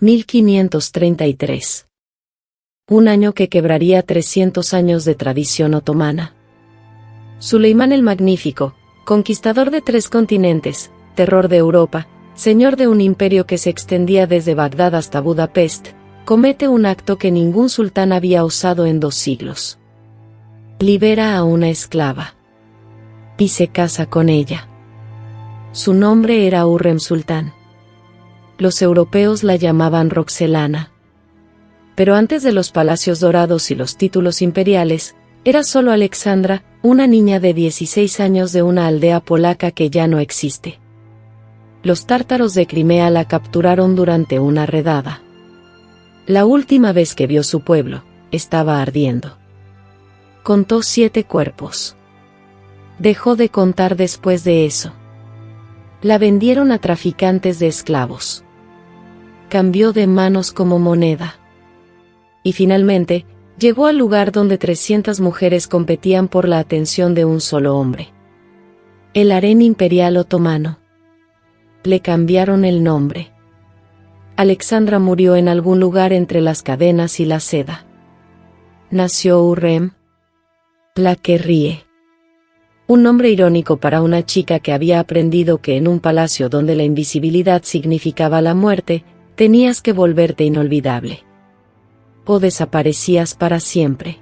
1533. Un año que quebraría 300 años de tradición otomana. Suleimán el Magnífico, conquistador de 3 continentes, terror de Europa, señor de un imperio que se extendía desde Bagdad hasta Budapest, comete un acto que ningún sultán había osado en 2 siglos. Libera a una esclava. Y se casa con ella. Su nombre era Hurrem Sultán. Los europeos la llamaban Roxelana. Pero antes de los palacios dorados y los títulos imperiales, era solo Alexandra, una niña de 16 años de una aldea polaca que ya no existe. Los tártaros de Crimea la capturaron durante una redada. La última vez que vio su pueblo, estaba ardiendo. Contó 7 cuerpos. Dejó de contar después de eso. La vendieron a traficantes de esclavos. Cambió de manos como moneda. Y finalmente, llegó al lugar donde 300 mujeres competían por la atención de un solo hombre. El harén imperial otomano. Le cambiaron el nombre. Alexandra murió en algún lugar entre las cadenas y la seda. Nació Hurrem, la que ríe. Un nombre irónico para una chica que había aprendido que en un palacio donde la invisibilidad significaba la muerte, tenías que volverte inolvidable. O desaparecías para siempre.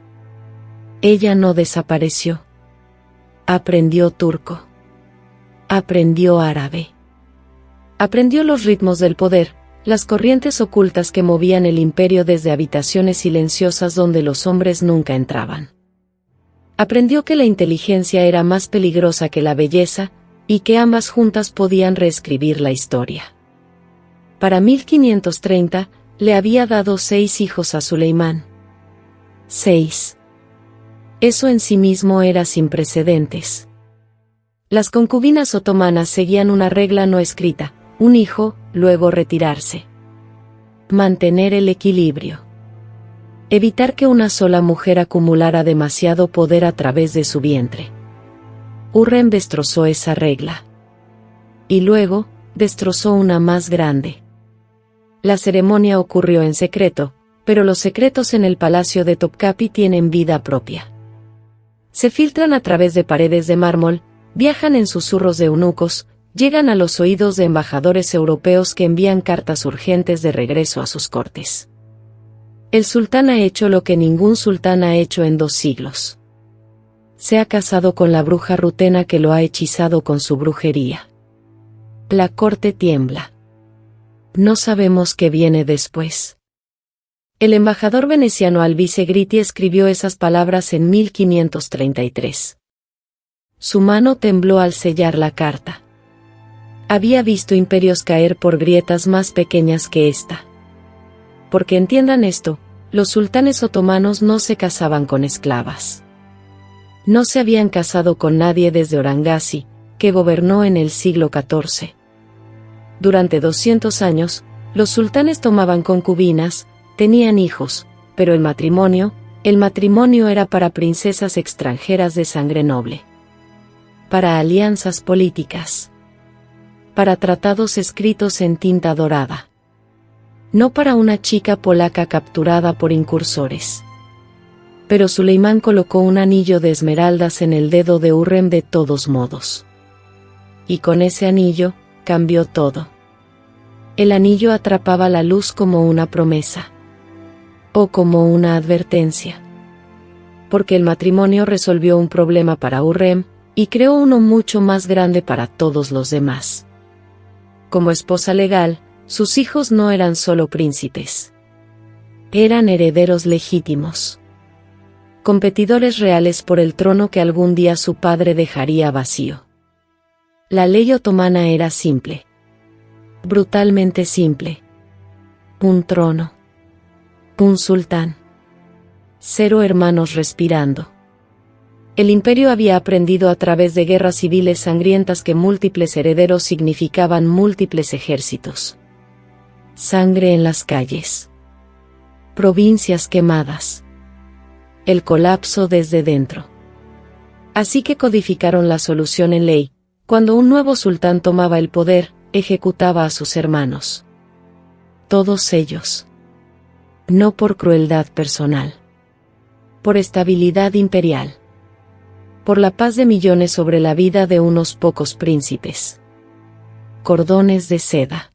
Ella no desapareció. Aprendió turco. Aprendió árabe. Aprendió los ritmos del poder, las corrientes ocultas que movían el imperio desde habitaciones silenciosas donde los hombres nunca entraban. Aprendió que la inteligencia era más peligrosa que la belleza, y que ambas juntas podían reescribir la historia. Para 1530, le había dado 6 hijos a Suleimán. 6. Eso en sí mismo era sin precedentes. Las concubinas otomanas seguían una regla no escrita: un hijo, luego retirarse. Mantener el equilibrio. Evitar que una sola mujer acumulara demasiado poder a través de su vientre. Hurrem destrozó esa regla. Y luego, destrozó una más grande. La ceremonia ocurrió en secreto, pero los secretos en el palacio de Topkapi tienen vida propia. Se filtran a través de paredes de mármol, viajan en susurros de eunucos, llegan a los oídos de embajadores europeos que envían cartas urgentes de regreso a sus cortes. El sultán ha hecho lo que ningún sultán ha hecho en 2 siglos. Se ha casado con la bruja rutena que lo ha hechizado con su brujería. La corte tiembla. No sabemos qué viene después. El embajador veneciano Alvise Gritti escribió esas palabras en 1533. Su mano tembló al sellar la carta. Había visto imperios caer por grietas más pequeñas que esta. Porque entiendan esto, los sultanes otomanos no se casaban con esclavas. No se habían casado con nadie desde Orangasi, que gobernó en el siglo XIV. Durante 200 años, los sultanes tomaban concubinas, tenían hijos, pero el matrimonio era para princesas extranjeras de sangre noble. Para alianzas políticas. Para tratados escritos en tinta dorada. No para una chica polaca capturada por incursores. Pero Suleimán colocó un anillo de esmeraldas en el dedo de Hurrem de todos modos. Y con ese anillo, cambió todo. El anillo atrapaba la luz como una promesa. O como una advertencia. Porque el matrimonio resolvió un problema para Hurrem, y creó uno mucho más grande para todos los demás. Como esposa legal, sus hijos no eran solo príncipes. Eran herederos legítimos. Competidores reales por el trono que algún día su padre dejaría vacío. La ley otomana era simple. Brutalmente simple. Un trono. Un sultán. 0 hermanos respirando. El imperio había aprendido a través de guerras civiles sangrientas que múltiples herederos significaban múltiples ejércitos. Sangre en las calles. Provincias quemadas. El colapso desde dentro. Así que codificaron la solución en ley. Cuando un nuevo sultán tomaba el poder, ejecutaba a sus hermanos. todos ellos. No por crueldad personal. Por estabilidad imperial. Por la paz de millones sobre la vida de unos pocos príncipes. Cordones de seda.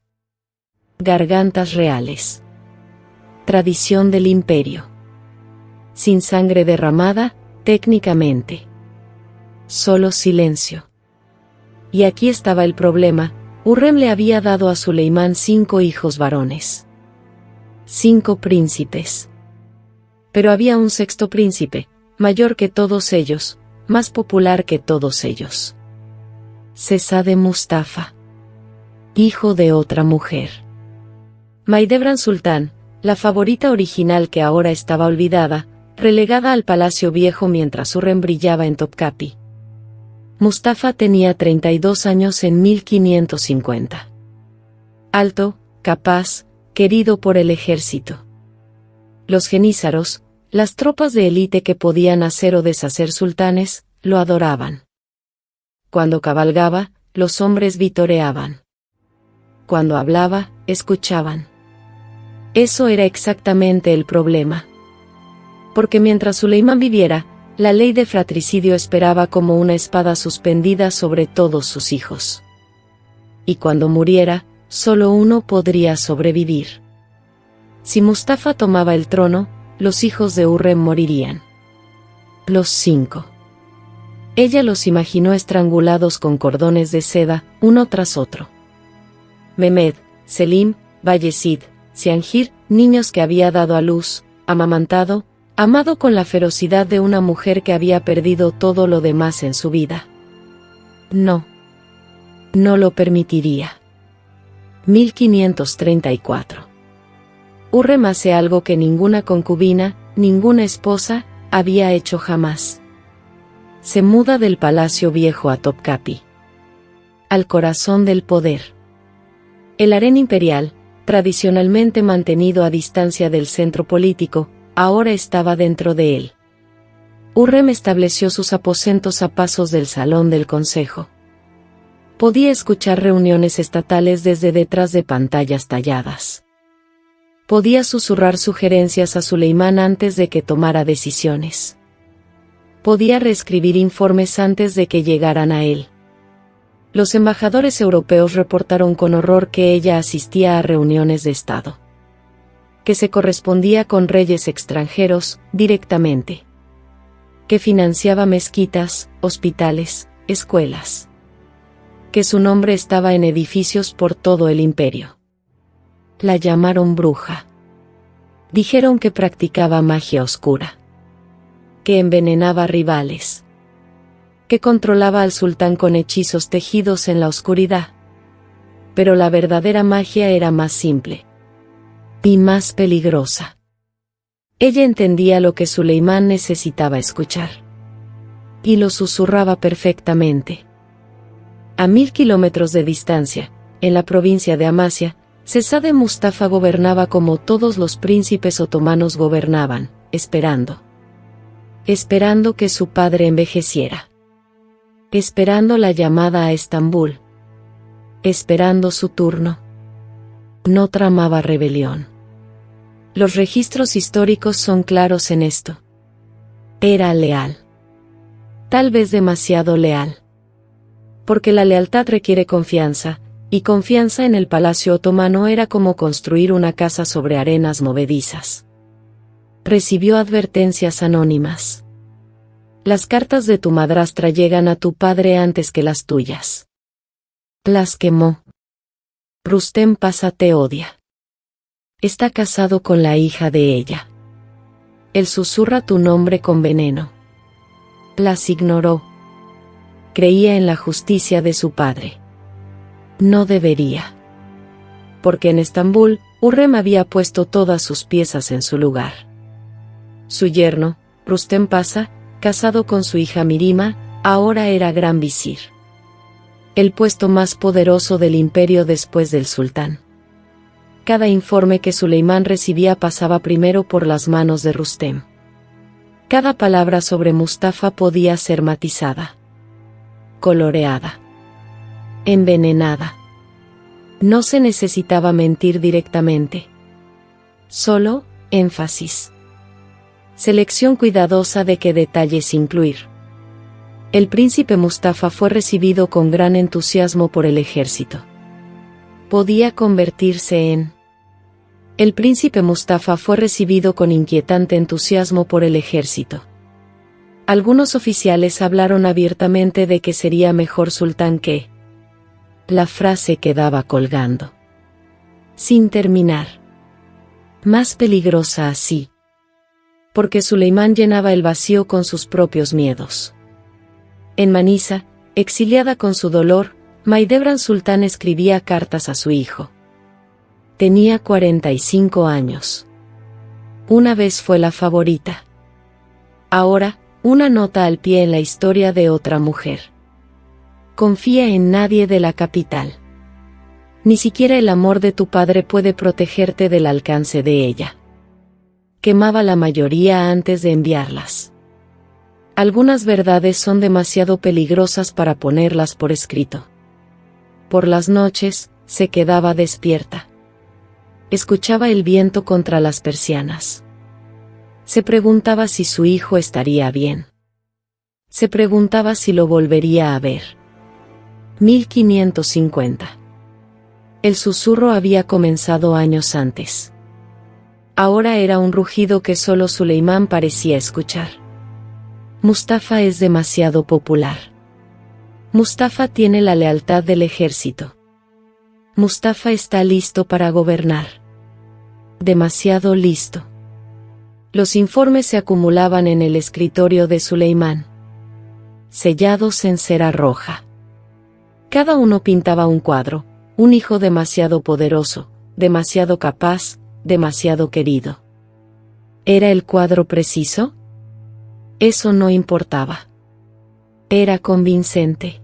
Gargantas reales. Tradición del imperio. Sin sangre derramada, técnicamente. Solo silencio. Y aquí estaba el problema: Hurrem le había dado a Suleimán 5 hijos varones. 5 príncipes. Pero había un sexto príncipe, mayor que todos ellos, más popular que todos ellos. Sesade Mustafa. Hijo de otra mujer. Mahidevran Sultán, la favorita original que ahora estaba olvidada, relegada al Palacio Viejo mientras Hurrem brillaba en Topkapi. Mustafa tenía 32 años en 1550. Alto, capaz, querido por el ejército. Los genízaros, las tropas de élite que podían hacer o deshacer sultanes, lo adoraban. Cuando cabalgaba, los hombres vitoreaban. Cuando hablaba, escuchaban. Eso era exactamente el problema. Porque mientras Suleimán viviera, la ley de fratricidio esperaba como una espada suspendida sobre todos sus hijos. Y cuando muriera, solo uno podría sobrevivir. Si Mustafa tomaba el trono, los hijos de Hurrem morirían. Los 5. Ella los imaginó estrangulados con cordones de seda, uno tras otro. Mehmed, Selim, Bayezid, Ziangir, niños que había dado a luz, amamantado, amado con la ferocidad de una mujer que había perdido todo lo demás en su vida. No. No lo permitiría. 1534. Hurrem hace algo que ninguna concubina, ninguna esposa, había hecho jamás. Se muda del Palacio Viejo a Topkapi. Al corazón del poder. El harén imperial, tradicionalmente mantenido a distancia del centro político, ahora estaba dentro de él. Hurrem estableció sus aposentos a pasos del salón del consejo. Podía escuchar reuniones estatales desde detrás de pantallas talladas. Podía susurrar sugerencias a Suleimán antes de que tomara decisiones. Podía reescribir informes antes de que llegaran a él. Los embajadores europeos reportaron con horror que ella asistía a reuniones de Estado. Que se correspondía con reyes extranjeros, directamente. Que financiaba mezquitas, hospitales, escuelas. Que su nombre estaba en edificios por todo el imperio. La llamaron bruja. Dijeron que practicaba magia oscura. Que envenenaba rivales. Que controlaba al sultán con hechizos tejidos en la oscuridad. Pero la verdadera magia era más simple. Y más peligrosa. Ella entendía lo que Suleimán necesitaba escuchar. Y lo susurraba perfectamente. A 1000 kilómetros de distancia, en la provincia de Amasya, Sesade Mustafa gobernaba como todos los príncipes otomanos gobernaban, esperando. Esperando que su padre envejeciera. Esperando la llamada a Estambul. Esperando su turno. No tramaba rebelión. Los registros históricos son claros en esto. Era leal. Tal vez demasiado leal. Porque la lealtad requiere confianza, y confianza en el palacio otomano era como construir una casa sobre arenas movedizas. Recibió advertencias anónimas. Las cartas de tu madrastra llegan a tu padre antes que las tuyas. Las quemó. Rustem Pasa te odia. Está casado con la hija de ella. Él susurra tu nombre con veneno. Las ignoró. Creía en la justicia de su padre. No debería. Porque en Estambul, Hurrem había puesto todas sus piezas en su lugar. Su yerno, Rustem Pasa, casado con su hija Mirima, ahora era gran visir. El puesto más poderoso del imperio después del sultán. Cada informe que Suleimán recibía pasaba primero por las manos de Rustem. Cada palabra sobre Mustafa podía ser matizada. Coloreada. Envenenada. No se necesitaba mentir directamente. Solo, énfasis. Selección cuidadosa de qué detalles incluir. El príncipe Mustafa fue recibido con gran entusiasmo por el ejército. Podía convertirse en... El príncipe Mustafa fue recibido con inquietante entusiasmo por el ejército. Algunos oficiales hablaron abiertamente de que sería mejor sultán que... La frase quedaba colgando, sin terminar. Más peligrosa así. Porque Suleimán llenaba el vacío con sus propios miedos. En Manisa, exiliada con su dolor, Mahidevran Sultán escribía cartas a su hijo. Tenía 45 años. Una vez fue la favorita. Ahora, una nota al pie en la historia de otra mujer. Confía en nadie de la capital. Ni siquiera el amor de tu padre puede protegerte del alcance de ella. Quemaba la mayoría antes de enviarlas. Algunas verdades son demasiado peligrosas para ponerlas por escrito. Por las noches, se quedaba despierta. Escuchaba el viento contra las persianas. Se preguntaba si su hijo estaría bien. Se preguntaba si lo volvería a ver. 1550. El susurro había comenzado años antes. Ahora era un rugido que solo Suleimán parecía escuchar. Mustafa es demasiado popular. Mustafa tiene la lealtad del ejército. Mustafa está listo para gobernar. Demasiado listo. Los informes se acumulaban en el escritorio de Suleimán, sellados en cera roja. Cada uno pintaba un cuadro, un hijo demasiado poderoso, demasiado capaz, demasiado querido. ¿Era el cuadro preciso? Eso no importaba. Era convincente.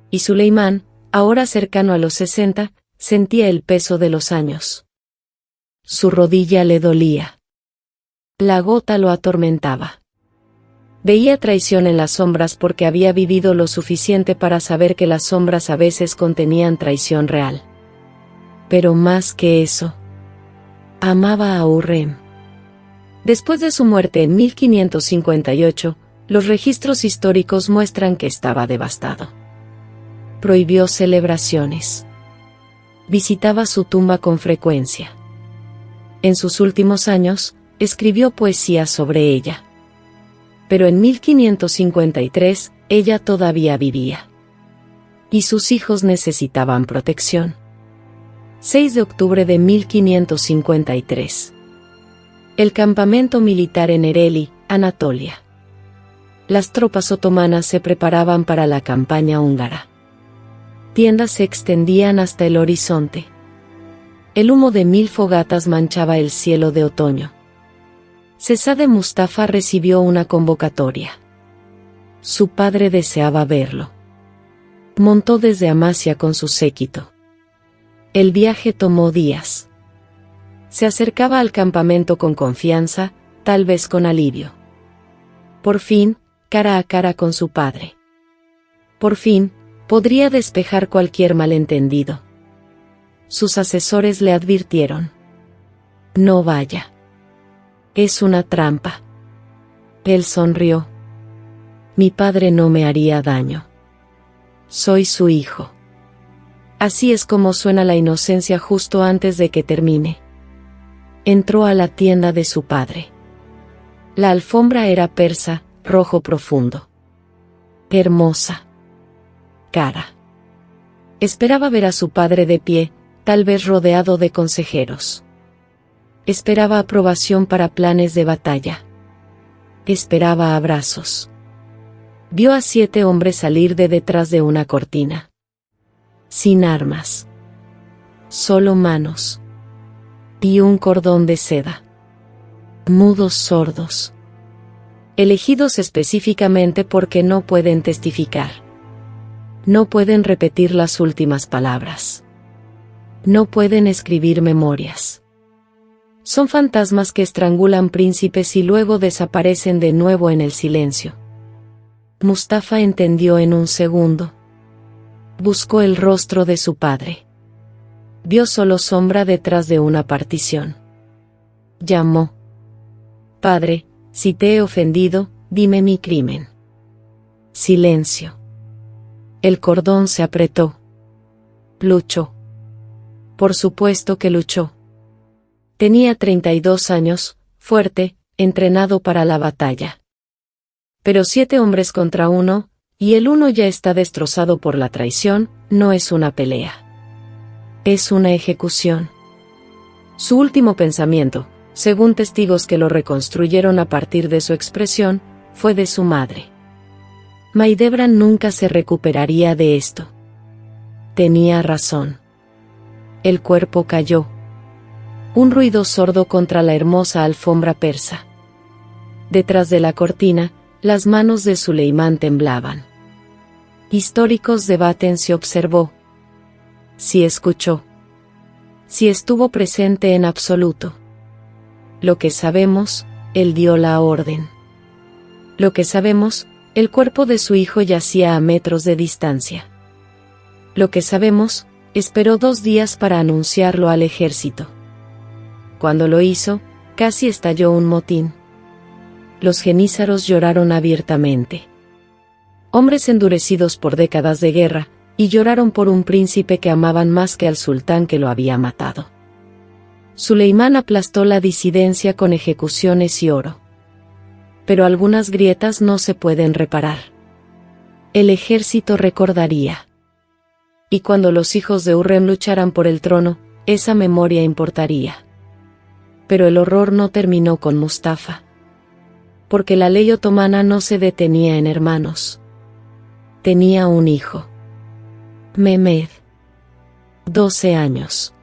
Y Suleimán, ahora cercano a los 60, sentía el peso de los años. Su rodilla le dolía. La gota lo atormentaba. Veía traición en las sombras porque había vivido lo suficiente para saber que las sombras a veces contenían traición real. Pero más que eso, amaba a Hurrem. Después de su muerte en 1558, los registros históricos muestran que estaba devastado. Prohibió celebraciones. Visitaba su tumba con frecuencia. En sus últimos años, escribió poesía sobre ella. Pero en 1553, ella todavía vivía. Y sus hijos necesitaban protección. 6 de octubre de 1553. El campamento militar en Ereli, Anatolia. Las tropas otomanas se preparaban para la campaña húngara. Tiendas se extendían hasta el horizonte. El humo de 1000 fogatas manchaba el cielo de otoño. Sesade Mustafa recibió una convocatoria. Su padre deseaba verlo. Montó desde Amasya con su séquito. El viaje tomó días. Se acercaba al campamento con confianza, tal vez con alivio. Por fin, cara a cara con su padre. Por fin, podría despejar cualquier malentendido. Sus asesores le advirtieron. No vaya. Es una trampa. Él sonrió. Mi padre no me haría daño. Soy su hijo. Así es como suena la inocencia justo antes de que termine. Entró a la tienda de su padre. La alfombra era persa, rojo profundo. Hermosa. Cara. Esperaba ver a su padre de pie, tal vez rodeado de consejeros. Esperaba aprobación para planes de batalla. Esperaba abrazos. Vio a 7 hombres salir de detrás de una cortina. Sin armas. Solo manos. Y un cordón de seda. Mudos sordos. Elegidos específicamente porque no pueden testificar. No pueden repetir las últimas palabras. No pueden escribir memorias. Son fantasmas que estrangulan príncipes y luego desaparecen de nuevo en el silencio. Mustafa entendió en un segundo. Buscó el rostro de su padre. Vio solo sombra detrás de una partición. Llamó. Padre, si te he ofendido, dime mi crimen. Silencio. El cordón se apretó. Luchó. Por supuesto que luchó. Tenía 32 años, fuerte, entrenado para la batalla. Pero 7 hombres contra uno, y el uno ya está destrozado por la traición, no es una pelea. Es una ejecución. Su último pensamiento, según testigos que lo reconstruyeron a partir de su expresión, fue de su madre. Maidebran nunca se recuperaría de esto. Tenía razón. El cuerpo cayó. Un ruido sordo contra la hermosa alfombra persa. Detrás de la cortina, las manos de Suleimán temblaban. Históricos debaten si observó. Si escuchó. Si estuvo presente en absoluto. Lo que sabemos, él dio la orden. Lo que sabemos, el cuerpo de su hijo yacía a metros de distancia. Lo que sabemos, esperó 2 días para anunciarlo al ejército. Cuando lo hizo, casi estalló un motín. Los genízaros lloraron abiertamente. Hombres endurecidos por décadas de guerra, y lloraron por un príncipe que amaban más que al sultán que lo había matado. Suleimán aplastó la disidencia con ejecuciones y oro. Pero algunas grietas no se pueden reparar. El ejército recordaría. Y cuando los hijos de Hurrem lucharan por el trono, esa memoria importaría. Pero el horror no terminó con Mustafa. Porque la ley otomana no se detenía en hermanos. Tenía un hijo. Mehmed. 12 años.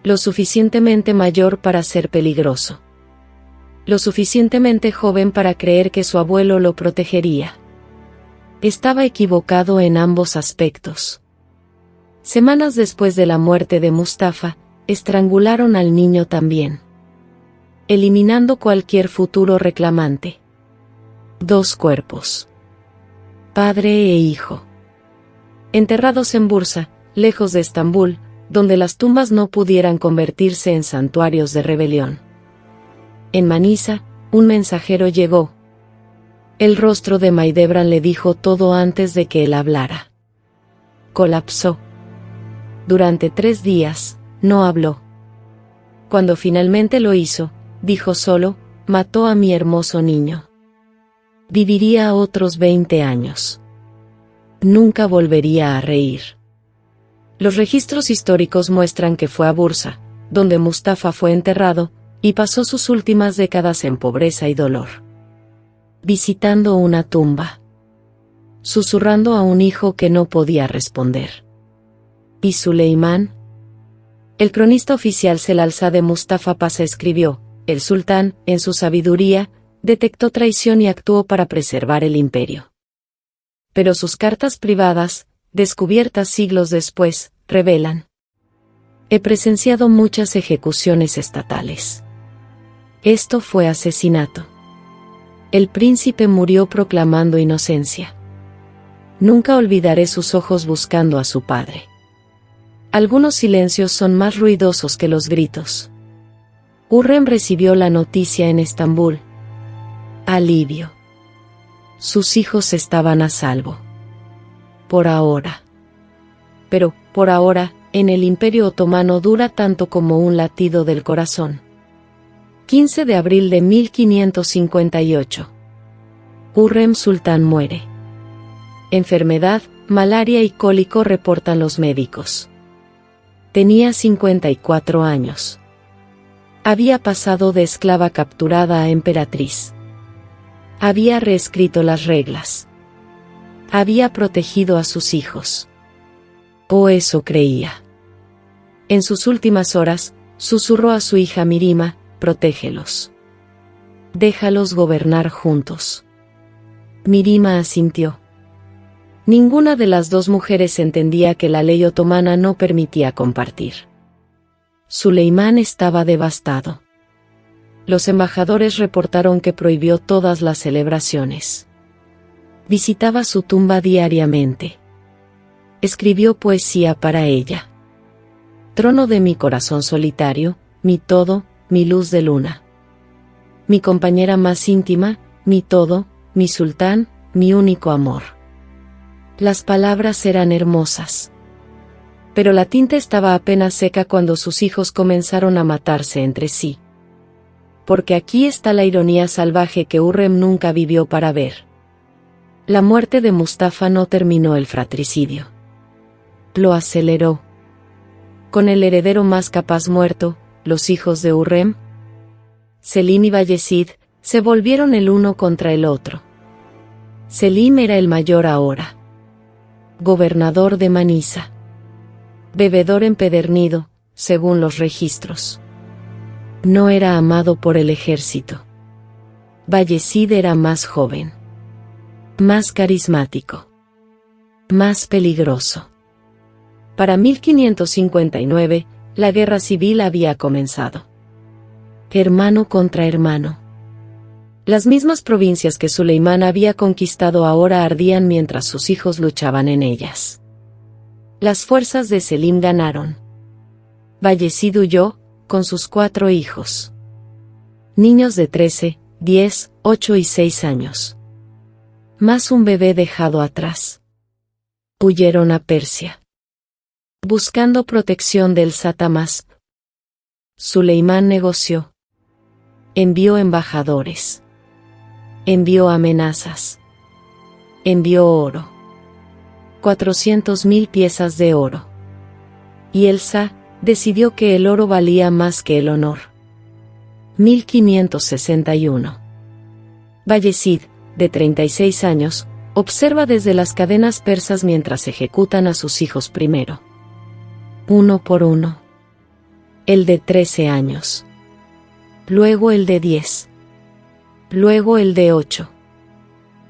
Lo suficientemente mayor para ser peligroso. Lo suficientemente joven para creer que su abuelo lo protegería. Estaba equivocado en ambos aspectos. Semanas después de la muerte de Mustafa, estrangularon al niño también, eliminando cualquier futuro reclamante. 2 cuerpos. Padre e hijo. Enterrados en Bursa, lejos de Estambul, donde las tumbas no pudieran convertirse en santuarios de rebelión. En Manisa, un mensajero llegó. El rostro de Maidebran le dijo todo antes de que él hablara. Colapsó. Durante 3 días, no habló. Cuando finalmente lo hizo, dijo solo, mató a mi hermoso niño. Viviría otros 20 años. Nunca volvería a reír. Los registros históricos muestran que fue a Bursa, donde Mustafa fue enterrado, y pasó sus últimas décadas en pobreza y dolor. Visitando una tumba. Susurrando a un hijo que no podía responder. ¿Y Suleimán? El cronista oficial Selalzá de Mustafa Pasha escribió, el sultán, en su sabiduría, detectó traición y actuó para preservar el imperio. Pero sus cartas privadas, descubiertas siglos después, revelan. He presenciado muchas ejecuciones estatales. Esto fue asesinato. El príncipe murió proclamando inocencia. Nunca olvidaré sus ojos buscando a su padre. Algunos silencios son más ruidosos que los gritos. Hurrem recibió la noticia en Estambul. Alivio. Sus hijos estaban a salvo. Por ahora. Pero, por ahora, en el Imperio Otomano dura tanto como un latido del corazón. 15 de abril de 1558. Hurrem Sultán muere. Enfermedad, malaria y cólico reportan los médicos. Tenía 54 años. Había pasado de esclava capturada a emperatriz. Había reescrito las reglas. Había protegido a sus hijos. O eso creía. En sus últimas horas, susurró a su hija Mirima, protégelos. Déjalos gobernar juntos. Mirima asintió. Ninguna de las 2 mujeres entendía que la ley otomana no permitía compartir. Suleimán estaba devastado. Los embajadores reportaron que prohibió todas las celebraciones. Visitaba su tumba diariamente. Escribió poesía para ella. trono de mi corazón solitario, mi todo, mi luz de luna. Mi compañera más íntima, mi todo, mi sultán, mi único amor. Las palabras eran hermosas. Pero la tinta estaba apenas seca cuando sus hijos comenzaron a matarse entre sí. Porque aquí está la ironía salvaje que Hürrem nunca vivió para ver. La muerte de Mustafa no terminó el fratricidio. Lo aceleró. Con el heredero más capaz muerto, los hijos de Hürrem, Selim y Bayezid, se volvieron el uno contra el otro. Selim era el mayor ahora. Gobernador de Manisa. Bebedor empedernido, según los registros. No era amado por el ejército. Bayezid era más joven. Más carismático. Más peligroso. Para 1559, la guerra civil había comenzado. Hermano contra hermano. Las mismas provincias que Suleimán había conquistado ahora ardían mientras sus hijos luchaban en ellas. Las fuerzas de Selim ganaron. Bayezid huyó, con sus 4 hijos. Niños de 13, 10, 8 y 6 años. Más un bebé dejado atrás. Huyeron a Persia. Buscando protección del Satamás. Suleimán negoció. Envió embajadores. Envió amenazas. Envió oro. 400.000 piezas de oro. Y el Shah decidió que el oro valía más que el honor. 1561. Bayezid, de 36 años, observa desde las cadenas persas mientras ejecutan a sus hijos primero. Uno por uno. El de 13 años. Luego el de 10. Luego el de 8.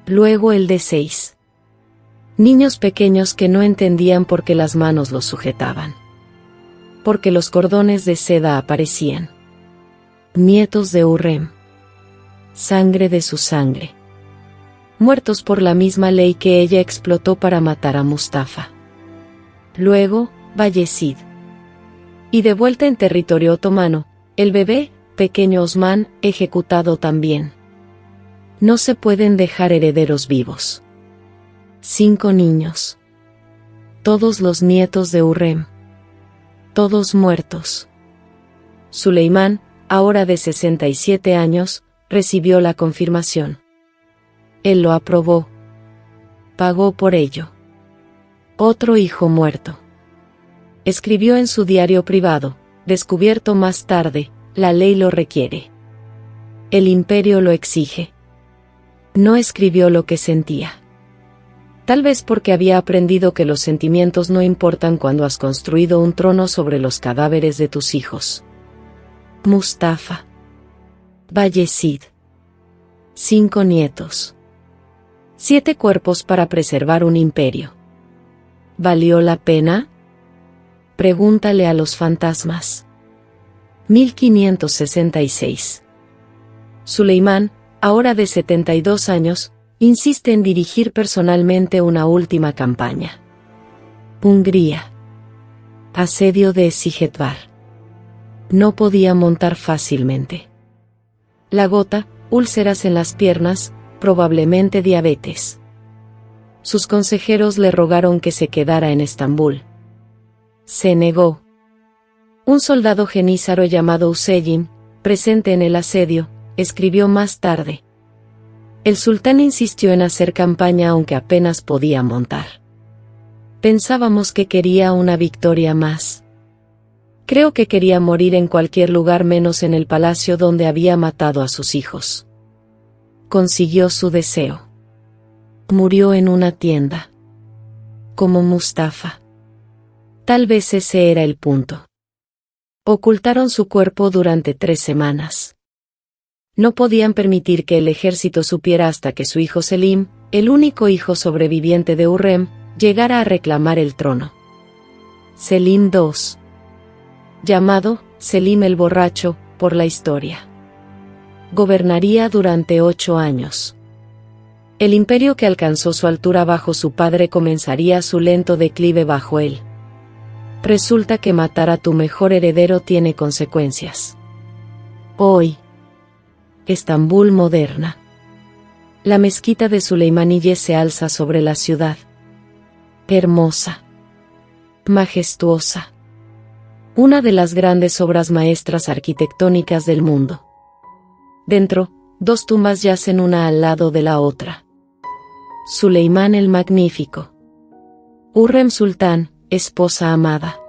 Luego el de 6. Niños pequeños que no entendían por qué las manos los sujetaban. Porque los cordones de seda aparecían. Nietos de Hürrem. Sangre de su sangre. Muertos por la misma ley que ella explotó para matar a Mustafa. Luego, Bayezid. Y de vuelta en territorio otomano, el bebé, pequeño Osman, ejecutado también. No se pueden dejar herederos vivos. 5 niños. Todos los nietos de Hürrem. Todos muertos. Suleimán, ahora de 67 años, recibió la confirmación. Él lo aprobó. Pagó por ello. Otro hijo muerto. Escribió en su diario privado, descubierto más tarde, la ley lo requiere. El imperio lo exige. No escribió lo que sentía. Tal vez porque había aprendido que los sentimientos no importan cuando has construido un trono sobre los cadáveres de tus hijos. Mustafa. Bayezid. 5 nietos. 7 cuerpos para preservar un imperio. ¿Valió la pena? Pregúntale a los fantasmas. 1566. Suleimán, ahora de 72 años, insiste en dirigir personalmente una última campaña. Hungría. Asedio de Sigetvar. No podía montar fácilmente. La gota, úlceras en las piernas, probablemente diabetes. Sus consejeros le rogaron que se quedara en Estambul. Se negó. Un soldado genízaro llamado Hüseyin, presente en el asedio, escribió más tarde. El sultán insistió en hacer campaña aunque apenas podía montar. Pensábamos que quería una victoria más. Creo que quería morir en cualquier lugar menos en el palacio donde había matado a sus hijos. Consiguió su deseo. Murió en una tienda. Como Mustafa. Tal vez ese era el punto. Ocultaron su cuerpo durante 3 semanas. No podían permitir que el ejército supiera hasta que su hijo Selim, el único hijo sobreviviente de Hürrem, llegara a reclamar el trono. Selim II. Llamado Selim el Borracho, por la historia. Gobernaría durante 8 años. El imperio que alcanzó su altura bajo su padre comenzaría su lento declive bajo él. Resulta que matar a tu mejor heredero tiene consecuencias. Hoy, Estambul moderna. La mezquita de Süleymaniyye se alza sobre la ciudad. Hermosa. Majestuosa. Una de las grandes obras maestras arquitectónicas del mundo. Dentro, 2 tumbas yacen una al lado de la otra. Suleimán el Magnífico. Hürrem Sultán, esposa amada.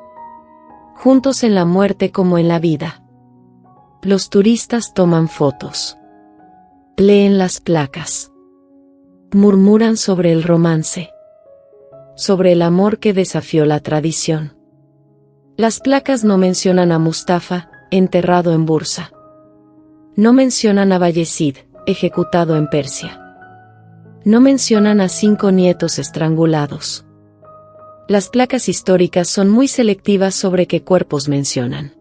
Juntos en la muerte como en la vida. Los turistas toman fotos. Leen las placas. Murmuran sobre el romance. Sobre el amor que desafió la tradición. Las placas no mencionan a Mustafa, enterrado en Bursa. No mencionan a Bayezid, ejecutado en Persia. No mencionan a 5 nietos estrangulados. Las placas históricas son muy selectivas sobre qué cuerpos mencionan.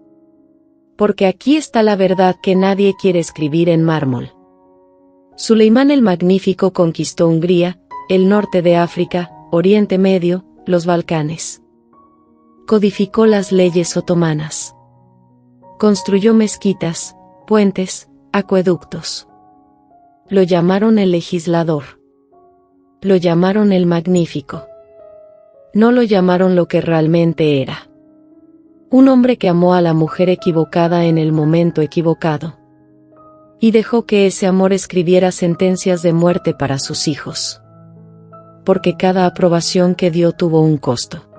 Porque aquí está la verdad que nadie quiere escribir en mármol. Suleimán el Magnífico conquistó Hungría, el norte de África, Oriente Medio, los Balcanes. Codificó las leyes otomanas. Construyó mezquitas, puentes, acueductos. Lo llamaron el legislador. Lo llamaron el Magnífico. No lo llamaron lo que realmente era. Un hombre que amó a la mujer equivocada en el momento equivocado. Y dejó que ese amor escribiera sentencias de muerte para sus hijos. Porque cada aprobación que dio tuvo un costo.